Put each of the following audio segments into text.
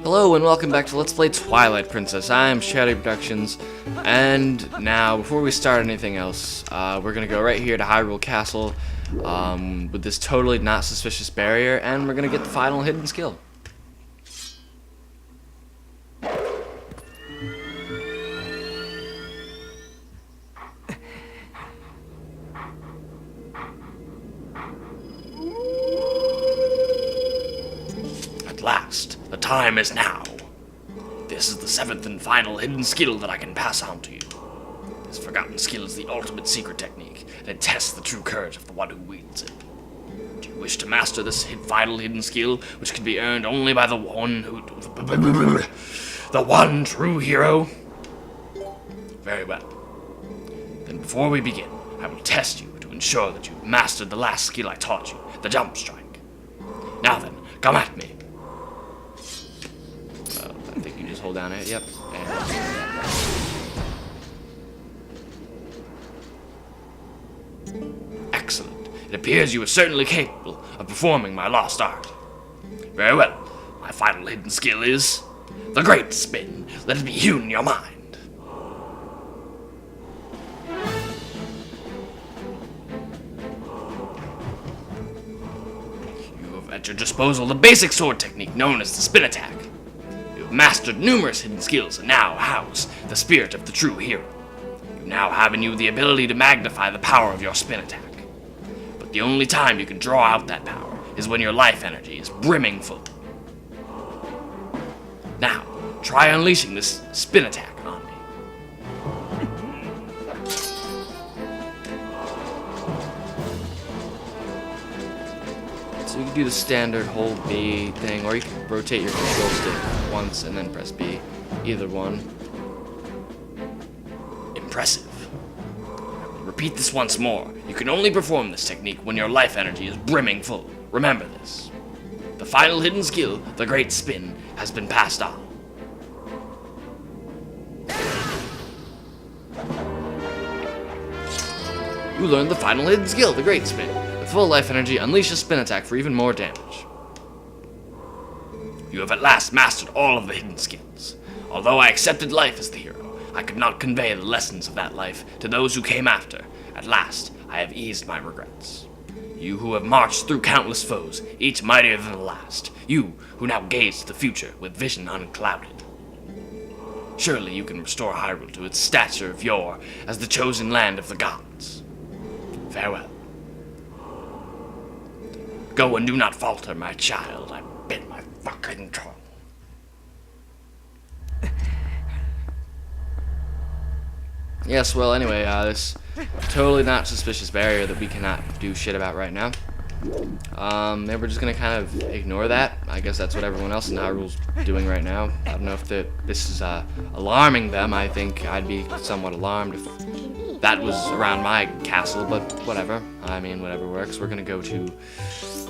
Hello and welcome back to Let's Play Twilight Princess. I'm Shadow Productions, and now, before we start anything else, we're gonna go right here to Hyrule Castle, with this totally not suspicious barrier, and we're gonna get the final hidden skill. At last, the time is now. This is the seventh and final hidden skill that I can pass on to you. This forgotten skill is the ultimate secret technique, and it tests the true courage of the one who wields it. Do you wish to master this final hidden skill, which can be earned only by the one true hero? Very well. Then before we begin, I will test you to ensure that you've mastered the last skill I taught you, the jump strike. Now then, come at me. I think you just hold down it, yep. Excellent. It appears you are certainly capable of performing my lost art. Very well. My final hidden skill is the Great Spin. Let it be hewn in your mind. You have at your disposal the basic sword technique known as the spin attack. Mastered numerous hidden skills and now house the spirit of the true hero. You now have in you the ability to magnify the power of your spin attack. But the only time you can draw out that power is when your life energy is brimming full. Now, try unleashing this spin attack on me. So you can do the standard hold B thing, or you can rotate your control stick once and then press B. Either one. Impressive. Repeat this once more. You can only perform this technique when your life energy is brimming full. Remember this. The final hidden skill, the Great Spin, has been passed on. You learned the final hidden skill, the Great Spin. With full life energy, unleash a spin attack for even more damage. You have at last mastered all of the hidden skills. Although I accepted life as the hero, I could not convey the lessons of that life to those who came after. At last, I have eased my regrets. You who have marched through countless foes, each mightier than the last. You who now gaze to the future with vision unclouded. Surely you can restore Hyrule to its stature of yore as the chosen land of the gods. Farewell. Go and do not falter, my child. I bid my fucking tongue. Yes, well, anyway, this totally not suspicious barrier that we cannot do shit about right now. Maybe we're just gonna kind of ignore that. I guess that's what everyone else in Hyrule's doing right now. I don't know if this is alarming them. I think I'd be somewhat alarmed if that was around my castle, but whatever. I mean, whatever works. We're gonna go to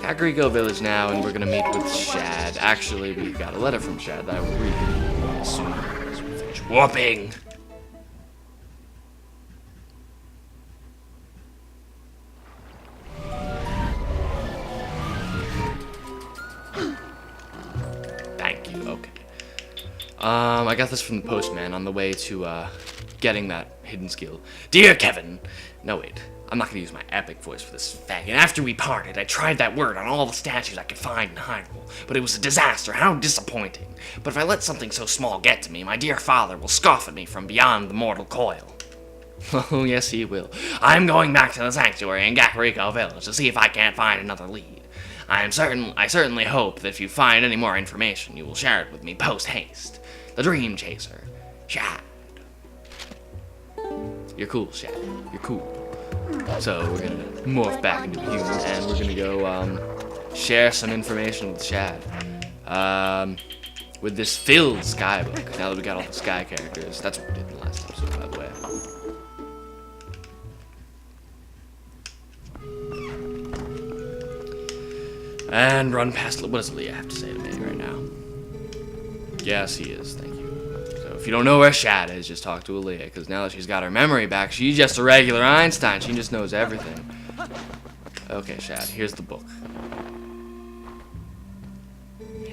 Kakariko Village now, and we're gonna meet with Shad. Actually, we got a letter from Shad that I will read as soon as we finish warping. Thank you. Okay. I got this from the postman on the way to getting that hidden skill. Dear Kevin, no wait. I'm not gonna use my epic voice for this faggot. After we parted, I tried that word on all the statues I could find in Hyrule, but it was a disaster. How disappointing. But if I let something so small get to me, my dear father will scoff at me from beyond the mortal coil. Oh, yes, he will. I'm going back to the sanctuary in Kakariko Village to see if I can't find another lead. I certainly hope that if you find any more information, you will share it with me post-haste. The Dream Chaser, Shad. You're cool, Shad. You're cool. So we're gonna morph back into a human, and we're gonna go share some information with Shad. With this filled sky book. Now that we got all the sky characters, that's what we did in the last episode, by the way. And run past. What does Leah have to say to me right now? Yes, he is. Thank you. So if you don't know where Shad is, just talk to Aaliyah, because now that she's got her memory back, she's just a regular Einstein. She just knows everything. Okay, Shad, here's the book.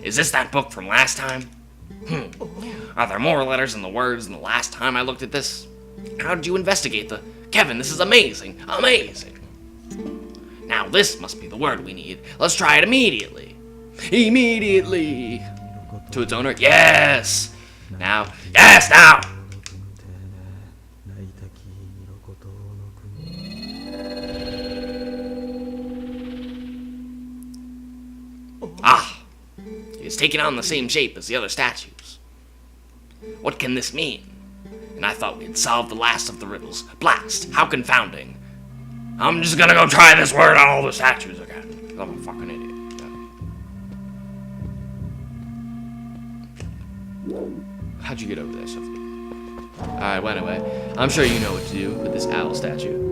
Is this that book from last time? Are there more letters in the words than the last time I looked at this? How did you investigate the... Kevin, this is amazing. Amazing. Now this must be the word we need. Let's try it immediately. Immediately. To its owner? Yes! Now. Yes, now! Ah! It's taken on the same shape as the other statues. What can this mean? And I thought we'd solved the last of the riddles. Blast! How confounding. I'm just gonna go try this word on all the statues again. 'Cause I'm a fucking idiot. How'd you get over there, Sophie? Alright, well, anyway. I'm sure you know what to do with this owl statue.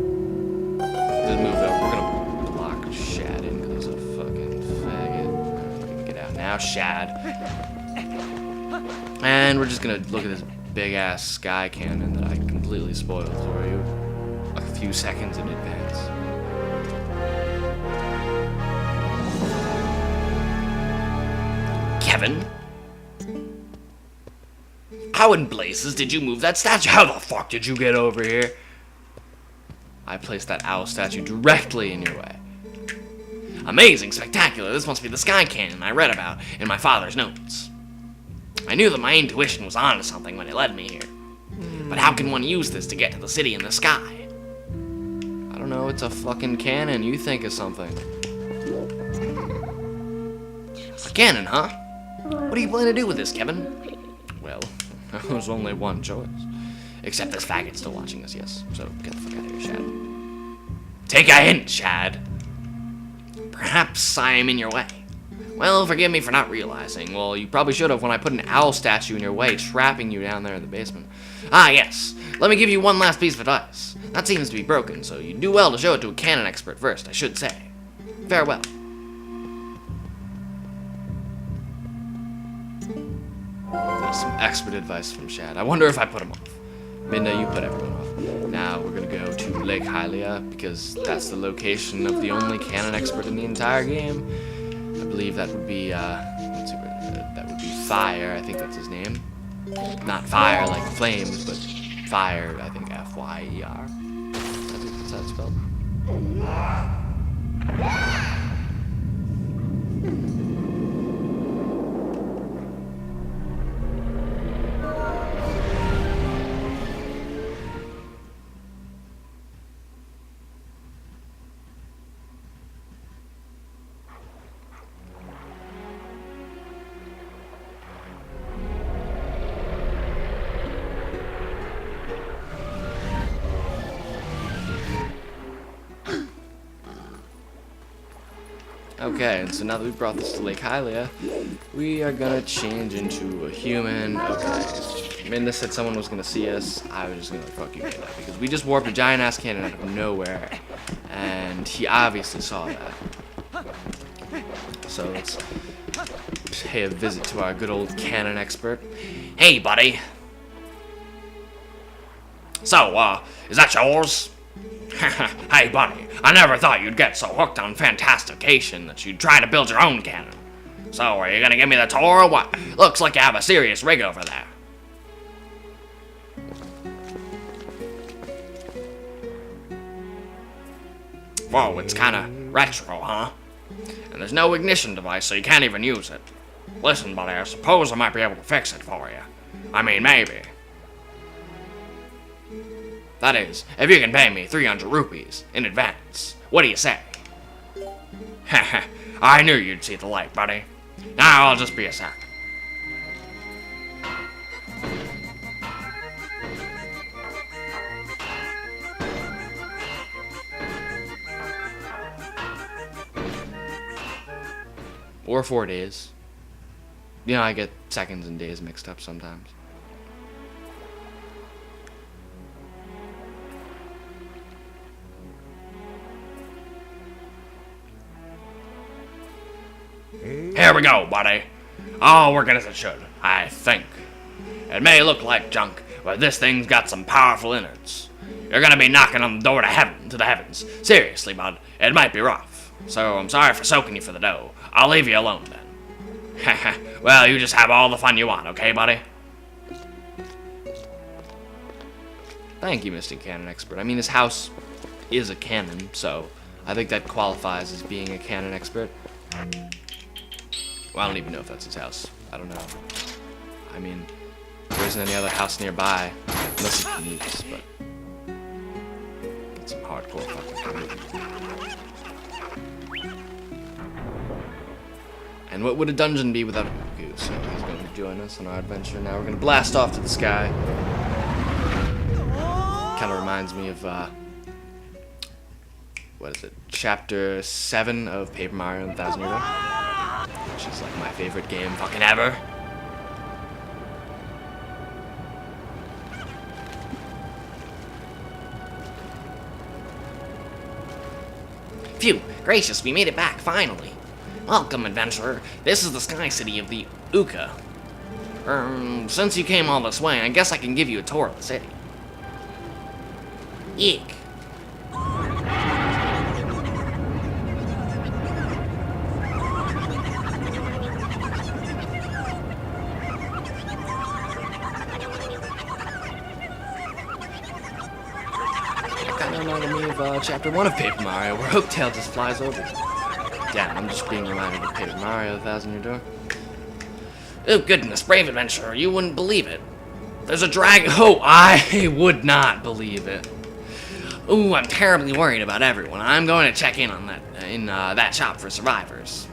Just move over. We're gonna block Shad in because he's a fucking faggot. Get out now, Shad. And we're just gonna look at this big-ass sky cannon that I completely spoiled for you a few seconds in advance. Kevin? How in blazes did you move that statue? How the fuck did you get over here? I placed that owl statue directly in your way. Amazing, spectacular. This must be the sky cannon I read about in my father's notes. I knew that my intuition was onto something when it led me here. But how can one use this to get to the city in the sky? I don't know, it's a fucking cannon. You think of something. A cannon, huh? What do you plan to do with this, Kevin? Well, there's only one choice. Except this faggot's still watching us, yes. So get the fuck out of here, Shad. Take a hint, Shad. Perhaps I am in your way. Well, forgive me for not realizing. Well, you probably should have when I put an owl statue in your way, trapping you down there in the basement. Ah, yes. Let me give you one last piece of advice. That seems to be broken, so you do well to show it to a canon expert first, I should say. Farewell. That's some expert advice from Shad. I wonder if I put him off. Minda, you put everyone off. Now we're gonna go to Lake Hylia, because that's the location of the only canon expert in the entire game. I believe that would be, let's see, that would be Fire, I think that's his name. Not fire like flames, but Fire, I think F-Y-E-R. That's how it's spelled. Okay, and so now that we've brought this to Lake Hylia, we are gonna change into a human. Okay, Minda said someone was gonna see us. I was just gonna fuck you, Minda, because we just warped a giant-ass cannon out of nowhere, and he obviously saw that. So let's pay a visit to our good old canon expert. Hey, buddy. So, is that yours? Hey, buddy, I never thought you'd get so hooked on fantastication that you'd try to build your own cannon. So, are you gonna give me the tour or what? Looks like you have a serious rig over there. Whoa, it's kinda retro, huh? And there's no ignition device, so you can't even use it. Listen, buddy, I suppose I might be able to fix it for you. I mean, maybe. That is, if you can pay me 300 rupees in advance. What do you say? Heh, I knew you'd see the light, buddy. Now I'll just be a sec. Or 4 days. You know, I get seconds and days mixed up sometimes. Here we go, buddy. All working as it should, I think. It may look like junk, but this thing's got some powerful innards. You're gonna be knocking on the door to the heavens. Seriously, bud, it might be rough. So I'm sorry for soaking you for the dough. I'll leave you alone then. Well, you just have all the fun you want, okay, buddy? Thank you, Mr. Cannon Expert. I mean, his house is a cannon, so I think that qualifies as being a cannon expert. Well, I don't even know if that's his house. I don't know. I mean, there isn't any other house nearby, unless he commutes, but that's some hardcore fucking commute. And what would a dungeon be without a Uku? So he's going to join us on our adventure. Now we're going to blast off to the sky. Kind of reminds me of, what is it? Chapter 7 of Paper Mario and the Thousand Year Door. Which is like my favorite game fucking ever. Phew, gracious, we made it back, finally. Welcome, adventurer. This is the Sky City of the Uka. Since you came all this way, I guess I can give you a tour of the city. Eek. Kind of reminded me of Chapter 1 of Paper Mario, where Oaktail just flies over. Damn, I'm just being reminded of Paper Mario, The Thousand Year Door. Oh, goodness, brave adventurer, you wouldn't believe it. There's a dragon. Oh, I would not believe it. Ooh, I'm terribly worried about everyone. I'm going to check in on that, that shop for survivors.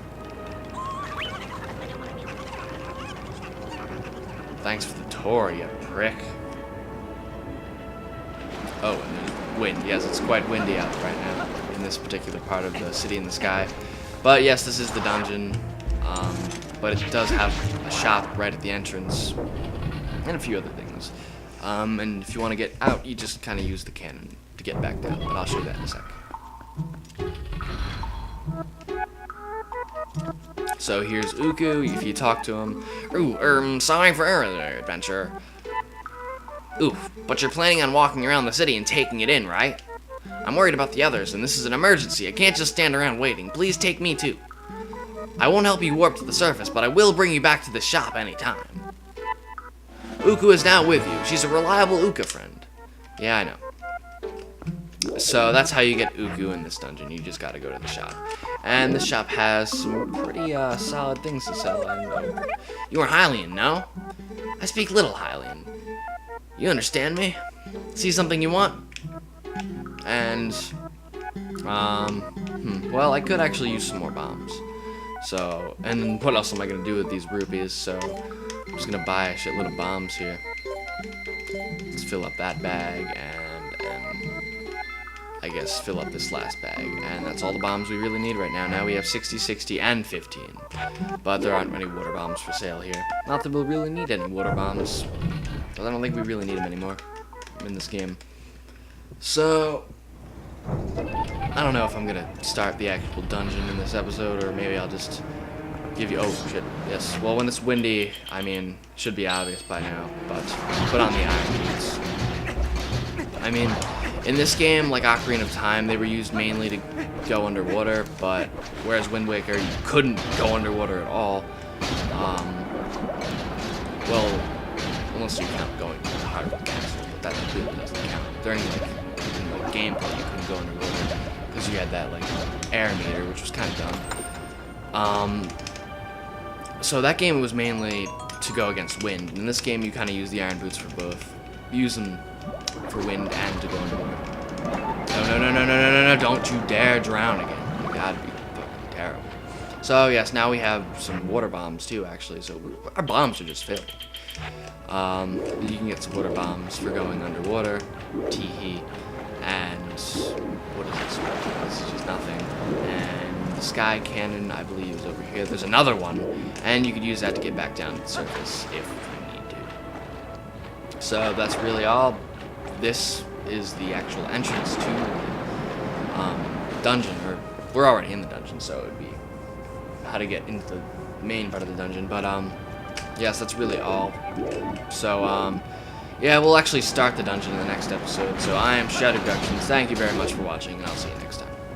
Thanks for the tour, you prick. Oh, and there's wind. Yes, it's quite windy out right now in this particular part of the city in the sky. But yes, this is the dungeon. But it does have a shop right at the entrance and a few other things. And if you want to get out, you just kind of use the cannon to get back down. But I'll show you that in a sec. So here's Uku. If you talk to him, ooh, sorry for earlier, adventure. Ooh, but you're planning on walking around the city and taking it in, right? I'm worried about the others, and this is an emergency. I can't just stand around waiting. Please take me too. I won't help you warp to the surface, but I will bring you back to the shop anytime. Uku is now with you. She's a reliable Uka friend. Yeah, I know. So that's how you get Uku in this dungeon. You just gotta go to the shop. And the shop has some pretty solid things to sell. You are Hylian, no? I speak little Hylian. You understand me? See something you want? And, well, I could actually use some more bombs. So, and what else am I gonna do with these rupees? So, I'm just gonna buy a shitload of bombs here. Let's fill up that bag, and I guess fill up this last bag. And that's all the bombs we really need right now. Now we have 60, 60, and 15. But there aren't many water bombs for sale here. Not that we'll really need any water bombs. Because I don't think we really need them anymore in this game. So, I don't know if I'm gonna start the actual dungeon in this episode, or maybe I'll just give you, oh shit, yes. Well, when it's windy, I mean, should be obvious by now, but put on the iron boots. I mean, in this game, like Ocarina of Time, they were used mainly to go underwater, but whereas Wind Waker, you couldn't go underwater at all. Well, unless you count going to the heart of the castle, but that really doesn't count. During gameplay, you couldn't go underwater because you had that like air meter, which was kind of dumb. So that game was mainly to go against wind. In this game, you kind of use the iron boots for both. You use them for wind and to go underwater. No! Don't you dare drown again. You gotta be fucking terrible. So yes, now we have some water bombs too, actually. So our bombs are just filled. You can get some water bombs for going underwater. Teehee. And what is this? This is just nothing. And the sky cannon, I believe, is over here. There's another one, and you could use that to get back down to the surface if you need to. So that's really all. This is the actual entrance to the dungeon, or we're already in the dungeon, so it would be how to get into the main part of the dungeon. But yes, that's really all. So yeah, we'll actually start the dungeon in the next episode. So I am Shadow Productions. Thank you very much for watching, and I'll see you next time.